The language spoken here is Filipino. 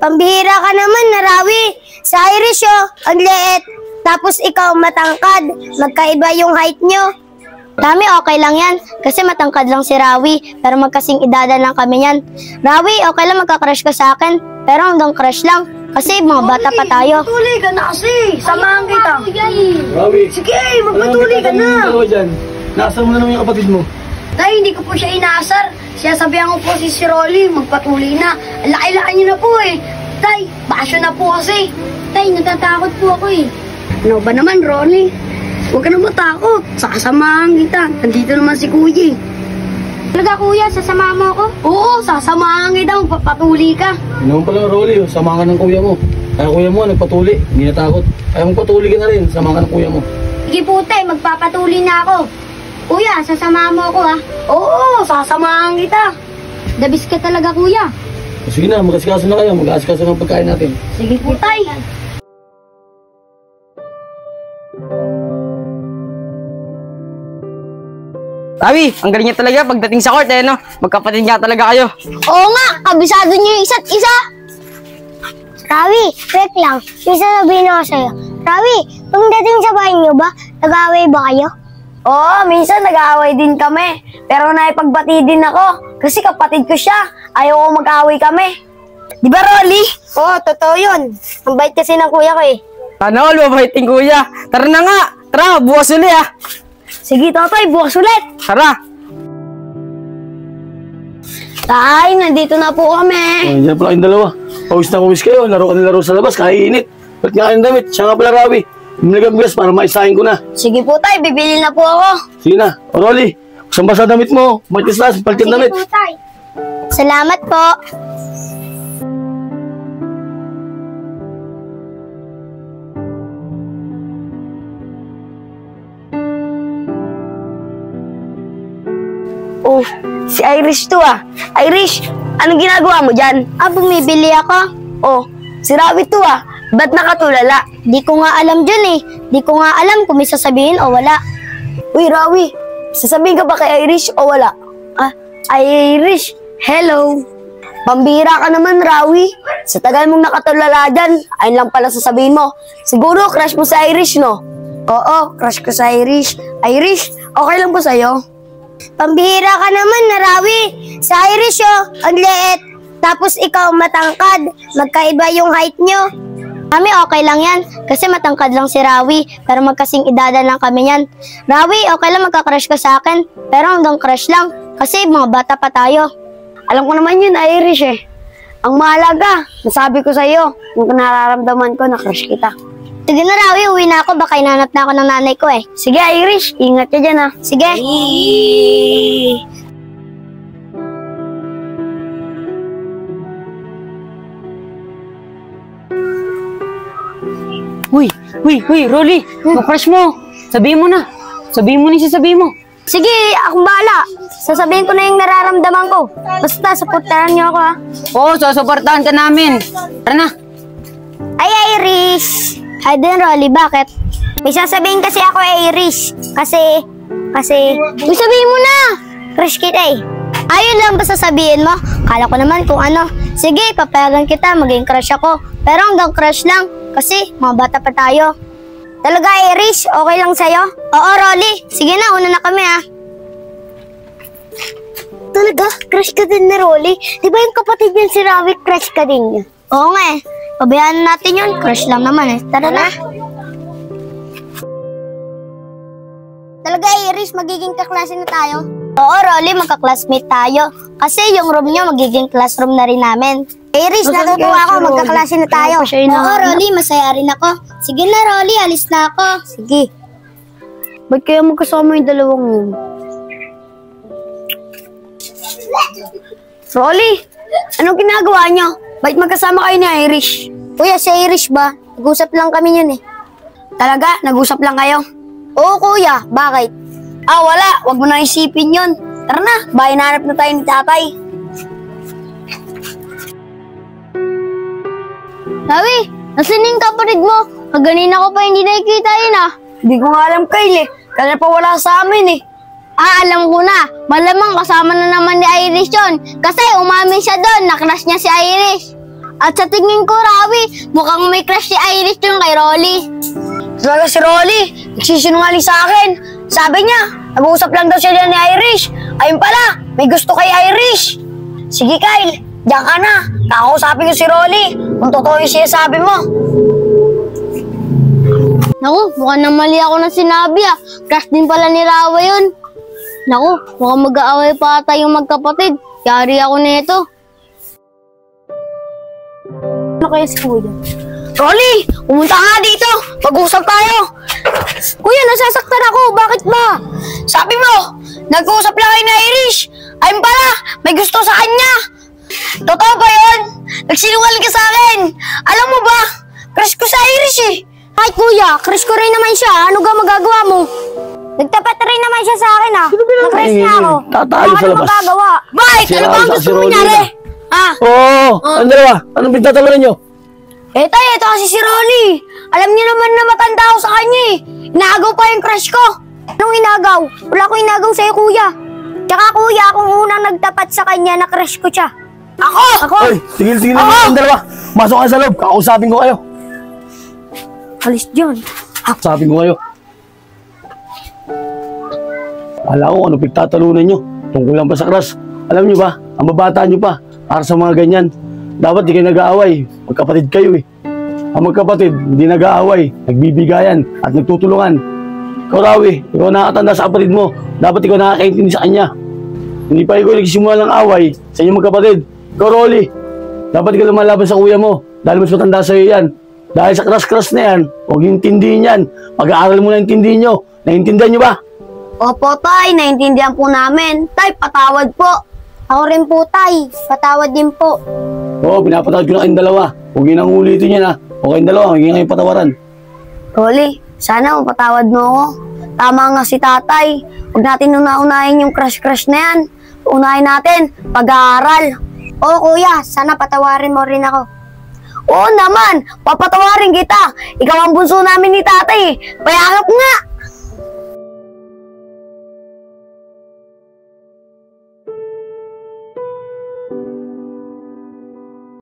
Pambihira ka naman, Narawi. Sa Irish, oh, ang liit. Tapos ikaw matangkad. Magkaiba yung height nyo. Tami, okay lang yan. Kasi matangkad lang si Rawi. Pero magkasing edada lang kami yan. Rawi, okay lang magka-crush ka sa akin. Pero hanggang crush lang. Kasi mga bata pa tayo. Magpatuloy ka na kasi. Samahan kita. Rawi, Sige, magpatuloy ka na. Naasar mo na naman yung kapatid mo. Tay, hindi ko po siya inaasar. Siya sabihan ko po si Rolly, magpatuloy na. Ang laki-laki niyo na po eh. Tay, basyo na po kasi. Tay, natatakot po ako eh. Ano ba naman, Rolly? Huwag ka na matakot. Sasamahan kita. Nandito naman si Kuya eh. Talaga kuya, sasama mo ako? Oo, sasamahan kita. Magpapatuloy ka. Yun naman pala, Rolly. Samahan ka ng kuya mo. Kaya kuya mo, nagpatuli. Hindi natakot. Kaya magpatuli ka na rin. Samahan ka ng kuya mo. Sige po, tay, magpapatuloy na ako. Kuya, sasama mo ako ha? Oo, sasamahan kita. Dabis ka talaga kuya. Sige na, mag-asikaso na kayo. Mag-asikaso ng pagkain natin. Sige po, Tay. Rawi, ang galing niya talaga pagdating sa court, no? Magkapatid nga talaga kayo. Oo nga, kabisado niyo yung isa't isa. Rawi, wait lang. May sasabihin ako sa'yo. Rawi, pagdating sa bahay niyo ba, nag-aaway ba kayo? Oo, minsan nag-aaway din kami. Pero naipagbati din ako. Kasi kapatid ko siya. Ayaw ko mag-aaway kami. Di ba, Rolly? Oo, totoo yun. Ang bait kasi ng kuya ko eh. Sana all, mabaiting kuya. Tara na nga. Tara, bukas uli ah. Sige, Totoy, bukas ulit. Tara. Tay, nandito na po kami. Diyan pala kayong dalawa. Pawis na pawis kayo. Laro ka na laro sa labas. Kainit. Ba't nga kayong damit? Siya nga pala, Rawi. Bumili bigas para maisahin ko na. Sige po, Tay, bibili na po ako. Sige na. O, Rolly. Saan ba sa damit mo? Matis na, palit yung damit. tay. Salamat po. Oh, si Irish to ah. Irish, anong ginagawa mo dyan? Bumibili ako. Oh, si Rawi to ah. Ba't nakatulala? Di ko nga alam dyan eh. Di ko nga alam kung may sasabihin o wala. Uy, Rawi, sasabihin ka ba kay Irish o wala? Irish, hello. Pambira ka naman, Rawi. Sa tagal mong nakatulala dyan, ayun lang pala sasabihin mo. Siguro, crush mo sa Irish, no? Oo, crush ko sa Irish. Irish, okay lang po sa'yo? Pambihira ka naman, Narawi. Sa Irish, oh, ang liit. Tapos ikaw matangkad. Magkaiba yung height nyo. Kami okay lang yan. Kasi matangkad lang si Rawi. Pero magkasing edada lang kami yan. Rawi, okay lang magka-crush ka sa akin. Pero hanggang crush lang. Kasi mga bata pa tayo. Alam ko naman yun, Irish eh. Ang mahalaga, nasabi ko sa'yo, yung nararamdaman ko na crush kita. Sige na, Rawi. Uwi na ako. Baka hinanap na ako ng nanay ko eh. Sige, Irish, ingat ka dyan ah. Sige. Uy, Rolly. Mag-crush mo. Sabihin mo na. Sabihin mo na yung sasabihin mo. Sige, akong bahala. Sasabihin ko na yung nararamdaman ko. Basta, supportahan niyo ako ha. Oo, susuportahan ka namin. Tara na. Ay, Irish! Ay din, Rolly, bakit? May sasabihin kasi ako, Irish. Kasi... Uy, sabihin mo na! Crush kita eh. Ayun lang ba sasabihin mo? Kala ko naman kung ano. Sige, papayagan kita, maging crush ako. Pero hanggang crush lang. Kasi, mga bata pa tayo. Talaga, Irish? Okay lang sa'yo? Oo, Rolly. Sige na, una na kami ha. Talaga? Crush ka din ni Rolly? Di ba yung kapatid niya si Rawi, crush ka din niya? Oo nga eh. Pabayaan natin yun. Crush lang naman eh. Tara na. Talaga, Irish, magiging kaklase na tayo? Oo, Rolly, magka-classmate tayo. Kasi yung room nyo, magiging classroom na rin namin. Irish, natutuwa ako, magka-classmate na tayo. Oo, Rolly, masaya rin ako. Sige na, Rolly, alis na ako. Sige. Ba't kaya magkasama yung dalawang yun? Rolly, anong ginagawa nyo? Ba't magkasama kayo ni Irish? Kuya, si Irish ba? Nag-usap lang kami yun eh. Talaga? Nag-usap lang kayo? Oo, kuya. Bakit? Wala. Huwag mo na isipin yun. Tara na, bahay na hanap na tayo ni tatay. Rawi, nasan yung kapatid mo? Kaganina ko pa hindi nakikita yun ah. Hindi ko nga alam, Kyle eh. Kaya pa wala sa amin eh. Alam ko na. Malamang kasama na naman ni Irish yun. Kasi umamin siya doon, na-crush niya si Irish. At sa tingin ko, Rawi, mukhang may crush si Irish yung kay Rolly. Talaga si Rolly, nagsisinungaling sa akin. Sabi niya, nag-uusap lang daw siya ni Irish. Ayun pala, may gusto kay Irish. Sige Kyle, diyan ka na. Kakausapin ko si Rolly kung totoo yung sinasabi mo. Naku, mukhang namali ako ng sinabi ah. Crush din pala ni Rawa yun. Naku, mukhang mag-aaway pa ata yung magkapatid. Yari ako nito. Ano kaya si Kuya? Rolly, pumunta nga dito. Mag-usap tayo. Kuya, nasasaktan ako. Bakit ba? Sabi mo, nag-uusap lang kayo na Irish. Ayun pala, may gusto sa kanya. Totoo ba yun? Nagsinungaling ka sa akin. Alam mo ba, crush ko sa Irish eh. Ay Kuya, crush ko rin naman siya. Ano ga magagawa mo? Nagtapat rin naman siya sa akin ah. Na-crush niya ako. Tatalo sa labas. Magagawa? Bakit? Ano ba ang gusto mo nangyari? Ha? Oo! Ang dalawa! Anong pinagtatawanan nyo? Eh tayo, ito kasi si Rolly. Alam niyo naman na matanda ako sa kanya eh. Inaagaw pa yung crush ko. Anong inagaw? Wala ko inagaw sa'yo, Kuya. Tsaka Kuya, akong unang nagtapat sa kanya na crush ko siya. Ako! Hoy! Tigil-tigil na ang dalawa! Masok ka sa loob! Kakausapin ko kayo! Alis dyan. Kakausapin ko kayo. Wala ko ano pagtatalunan nyo. Tungkol lang pa sa crush. Alam nyo ba, ang babata nyo pa, para sa mga ganyan. Dapat di kayo nag-aaway. Magkapatid kayo eh. Ang magkapatid, hindi nag-aaway, nagbibigayan at nagtutulungan. Ikaw Rawi, ikaw nakatanda sa kapatid mo. Dapat ikaw nakakaintindi sa kanya. Hindi pa ikaw nagsimula ng away sa inyong magkapatid. Ikaw Rolly, dapat ikaw lumalaban sa kuya mo dahil mas matanda sa iyo yan. Dahil sa crush-crush na yan, huwag yung tindihin yan. Pag-aaral mo na yung tindihin nyo. Naiintindihan nyo ba? Opo, Tay. Naintindihan po namin. Tay, patawad po. Ako rin po, Tay. Patawad din po. Oo, pinapatawad ko na kayong dalawa. Huwag yun ang ulitin yan ha. O kayong dalawa, huwag yun kayong patawaran. Rolly, sana mapatawad mo ako. Tama nga si tatay. Huwag natin una-unahin yung crush-crush na yan. Unahin natin, pag-aaral. Oo, Kuya. Sana patawarin mo rin ako. Oo naman, papatawarin kita. Ikaw ang bunso namin ni tatay. Payakap nga.